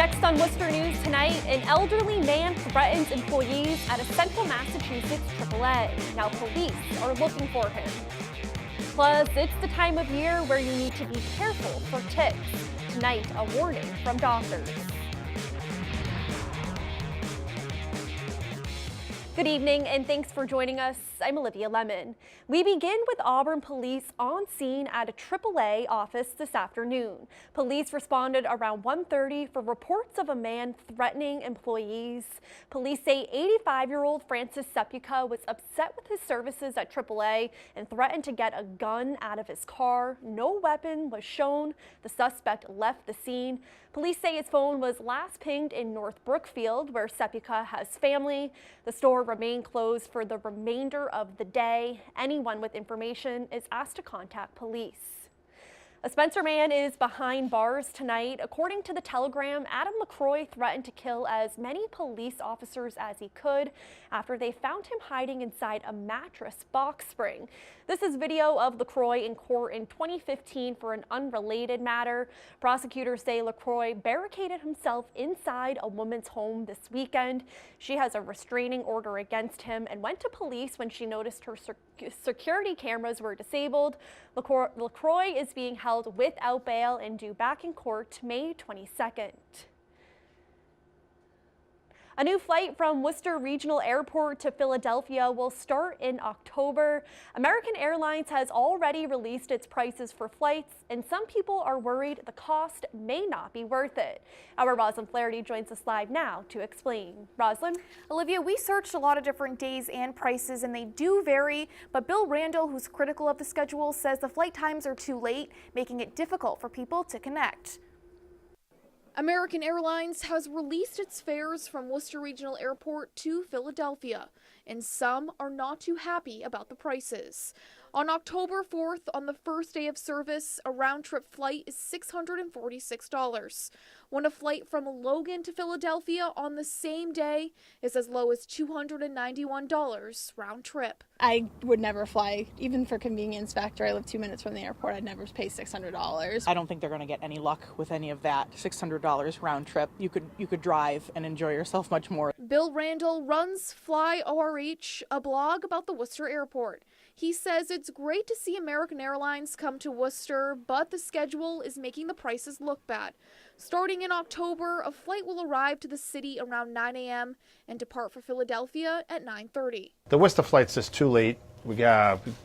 Next on Worcester News tonight, an elderly man threatens employees at a Central Massachusetts AAA. Now police are looking for him. Plus, it's the time of year where you need to be careful for ticks. Tonight, a warning from doctors. Good evening and thanks for joining us. I'm Olivia Lemon. We begin with Auburn police on scene at a AAA office this afternoon. Police responded around 1:30 for reports of a man threatening employees. Police say 85-year-old Francis Sepulka was upset with his services at AAA and threatened to get a gun out of his car. No weapon was shown. The suspect left the scene. Police say his phone was last pinged in North Brookfield, where Sepulka has family. The store remained closed for the remainder of the day. Anyone with information is asked to contact police. A Spencer man is behind bars tonight. According to the Telegram, Adam LaCroix threatened to kill as many police officers as he could after they found him hiding inside a mattress box spring. This is video of LaCroix in court in 2015 for an unrelated matter. Prosecutors say LaCroix barricaded himself inside a woman's home this weekend. She has a restraining order against him and went to police when she noticed her security cameras were disabled. LaCroix is being held without bail and due back in court May 22nd. A new flight from Worcester Regional Airport to Philadelphia will start in October. American Airlines has already released its prices for flights, and some people are worried the cost may not be worth it. Our Roslyn Flaherty joins us live now to explain. Roslyn? Olivia, we searched a lot of different days and prices, and they do vary, but Bill Randall, who's critical of the schedule, says the flight times are too late, making it difficult for people to connect. American Airlines has released its fares from Worcester Regional Airport to Philadelphia, and some are not too happy about the prices. On October 4th, on the first day of service, a round-trip flight is $646, when a flight from Logan to Philadelphia on the same day is as low as $291 round-trip. I would never fly, even for convenience factor. I live 2 minutes from the airport. I'd never pay $600. I don't think they're going to get any luck with any of that. $600 round trip. You could drive and enjoy yourself much more. Bill Randall runs Fly ORH, a blog about the Worcester airport. He says it's great to see American Airlines come to Worcester, but the schedule is making the prices look bad. Starting in October, a flight will arrive to the city around 9 a.m. and depart for Philadelphia at 9:30. The Worcester flight's just too late. We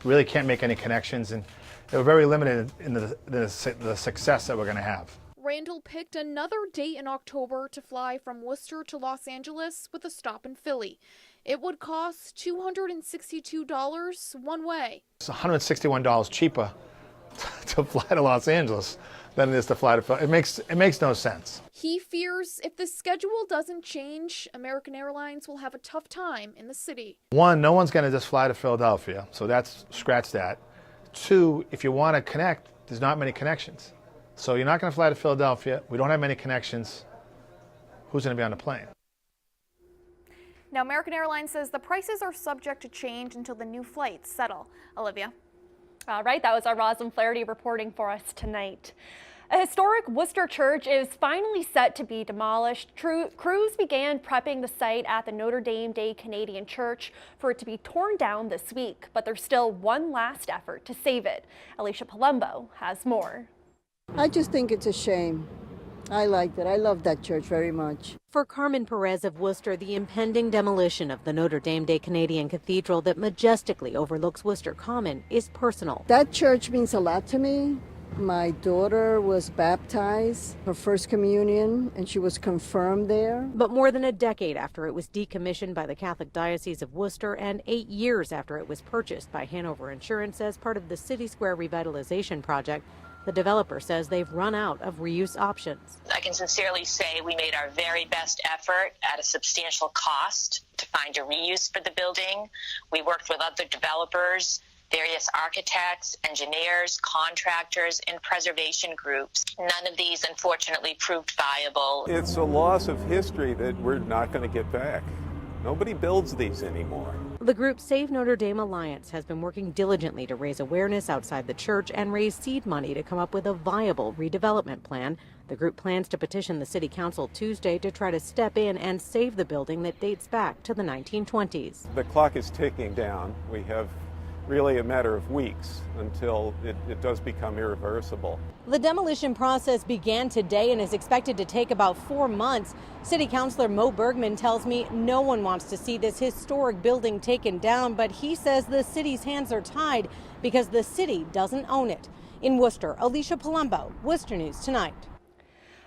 really can't make any connections, and we're very limited in the success that we're going to have. Randall picked another date in October to fly from Worcester to Los Angeles with a stop in Philly. It would cost $262 one way. It's $161 cheaper to fly to Los Angeles than it is to fly to Philly. It makes no sense. He fears if the schedule doesn't change, American Airlines will have a tough time in the city. One, no one's going to just fly to Philadelphia, so scratch that. Two, if you want to connect, there's not many connections. So you're not going to fly to Philadelphia. We don't have many connections. Who's going to be on the plane? Now, American Airlines says the prices are subject to change until the new flights settle. Olivia. All right, that was our Roslyn Flaherty reporting for us tonight. A historic Worcester church is finally set to be demolished. Crews began prepping the site at the Notre Dame Canadian Church for it to be torn down this week, but there's still one last effort to save it. Alicia Palumbo has more. I just think it's a shame. I liked it. I love that church very much. For Carmen Perez of Worcester, the impending demolition of the Notre Dame Canadian Cathedral that majestically overlooks Worcester Common is personal. That church means a lot to me. My daughter was baptized, her first communion, and she was confirmed there. But more than a decade after it was decommissioned by the Catholic Diocese of Worcester and 8 years after it was purchased by Hanover Insurance as part of the City Square revitalization project, the developer says they've run out of reuse options. I can sincerely say we made our very best effort at a substantial cost to find a reuse for the building. We worked with other developers, various architects, engineers, contractors, and preservation groups. None of these, unfortunately, proved viable. It's a loss of history that we're not going to get back. Nobody builds these anymore. The group Save Notre Dame Alliance has been working diligently to raise awareness outside the church and raise seed money to come up with a viable redevelopment plan The group plans to petition the city council Tuesday to try to step in and save the building that dates back to the 1920s. The clock is ticking down. We have really a matter of weeks until it does become irreversible. The demolition process began today and is expected to take about 4 months. City Councilor Mo Bergman tells me no one wants to see this historic building taken down, but he says the city's hands are tied because the city doesn't own it. In Worcester, Alicia Palumbo, Worcester News Tonight.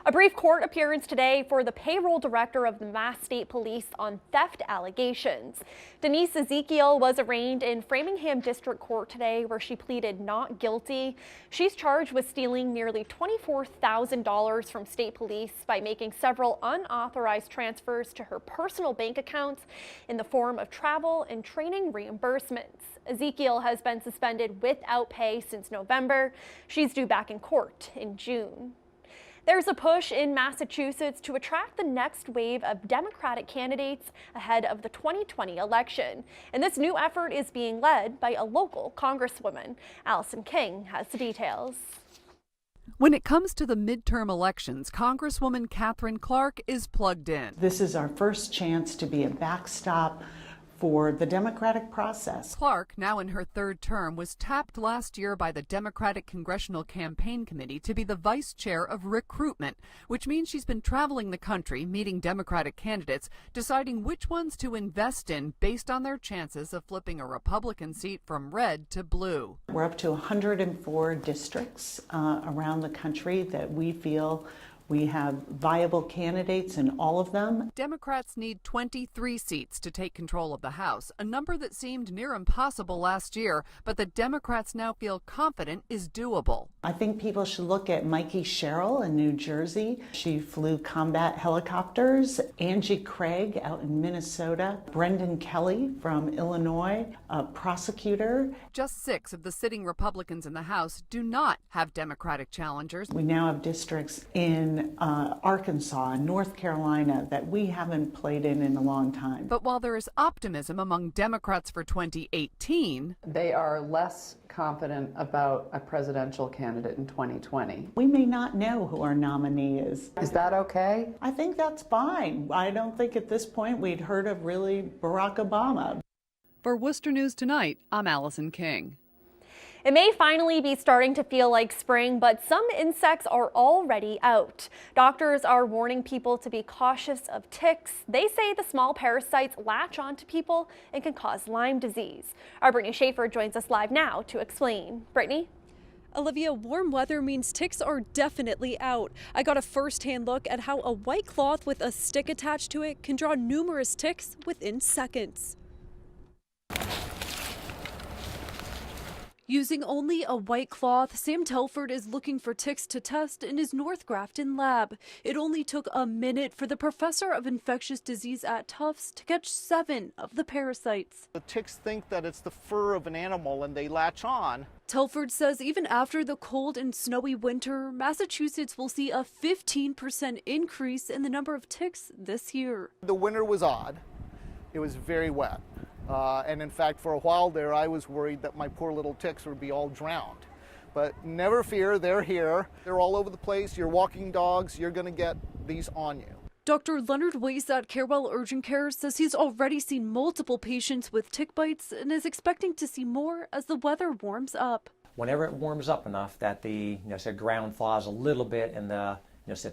A brief court appearance today for the payroll director of the Mass State Police on theft allegations. Denise Ezekiel was arraigned in Framingham District Court today, where she pleaded not guilty. She's charged with stealing nearly $24,000 from state police by making several unauthorized transfers to her personal bank accounts in the form of travel and training reimbursements. Ezekiel has been suspended without pay since November. She's due back in court in June. There's a push in Massachusetts to attract the next wave of Democratic candidates ahead of the 2020 election. And this new effort is being led by a local congresswoman. Allison King has the details. When it comes to the midterm elections, Congresswoman Katherine Clark is plugged in. This is our first chance to be a backstop for the democratic process. Clark, now in her third term, was tapped last year by the Democratic Congressional Campaign Committee to be the vice chair of recruitment, which means she's been traveling the country, meeting Democratic candidates, deciding which ones to invest in based on their chances of flipping a Republican seat from red to blue. We're up to 104 districts around the country that we feel we have viable candidates in all of them. Democrats need 23 seats to take control of the House, a number that seemed near impossible last year, but the Democrats now feel confident is doable. I think people should look at Mikey Sherrill in New Jersey. She flew combat helicopters. Angie Craig out in Minnesota. Brendan Kelly from Illinois, a prosecutor. Just 6 of the sitting Republicans in the House do not have Democratic challengers. We now have districts in Arkansas and North Carolina that we haven't played in a long time. But while there is optimism among Democrats for 2018, they are less confident about a presidential candidate in 2020. We may not know who our nominee is. Is that okay? I think that's fine. I don't think at this point we'd heard of really Barack Obama. For Worcester News Tonight, I'm Allison King. It may finally be starting to feel like spring, but some insects are already out. Doctors are warning people to be cautious of ticks. They say the small parasites latch onto people and can cause Lyme disease. Our Brittany Schaefer joins us live now to explain. Brittany? Olivia, warm weather means ticks are definitely out. I got a first-hand look at how a white cloth with a stick attached to it can draw numerous ticks within seconds. Using only a white cloth, Sam Telford is looking for ticks to test in his North Grafton lab. It only took a minute for the professor of infectious disease at Tufts to catch 7 of the parasites. The ticks think that it's the fur of an animal and they latch on. Telford says even after the cold and snowy winter, Massachusetts will see a 15% increase in the number of ticks this year. The winter was odd. It was very wet. And in fact, for a while there, I was worried that my poor little ticks would be all drowned. But never fear, they're here. They're all over the place. You're walking dogs, you're going to get these on you. Dr. Leonard Weiss at Carewell Urgent Care says he's already seen multiple patients with tick bites and is expecting to see more as the weather warms up. Whenever it warms up enough that the ground thaws a little bit and the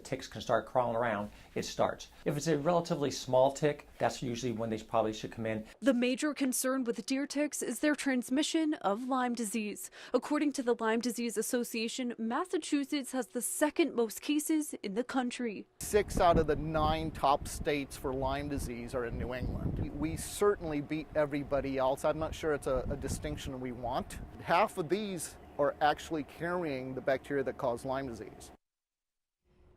ticks can start crawling around, it starts. If it's a relatively small tick, that's usually when they probably should come in. The major concern with deer ticks is their transmission of Lyme disease. According to the Lyme Disease Association, Massachusetts has the second most cases in the country. 6 out of the 9 top states for Lyme disease are in New England. We certainly beat everybody else. I'm not sure it's a distinction we want. Half of these are actually carrying the bacteria that cause Lyme disease.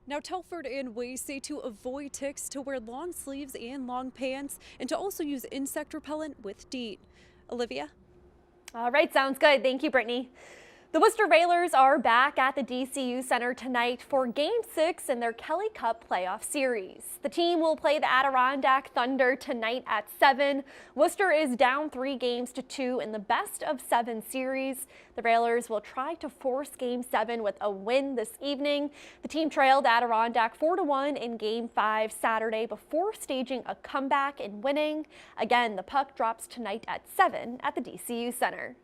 Now, Telford and Weiss say to avoid ticks to wear long sleeves and long pants and to also use insect repellent with DEET. Olivia? All right, sounds good. Thank you, Brittany. The Worcester Railers are back at the DCU Center tonight for Game 6 in their Kelly Cup playoff series. The team will play the Adirondack Thunder tonight at 7. Worcester is down 3-2 in the best-of-7 series. The Railers will try to force Game 7 with a win this evening. The team trailed Adirondack 4-1 in Game 5 Saturday before staging a comeback and winning. Again, the puck drops tonight at 7 at the DCU Center.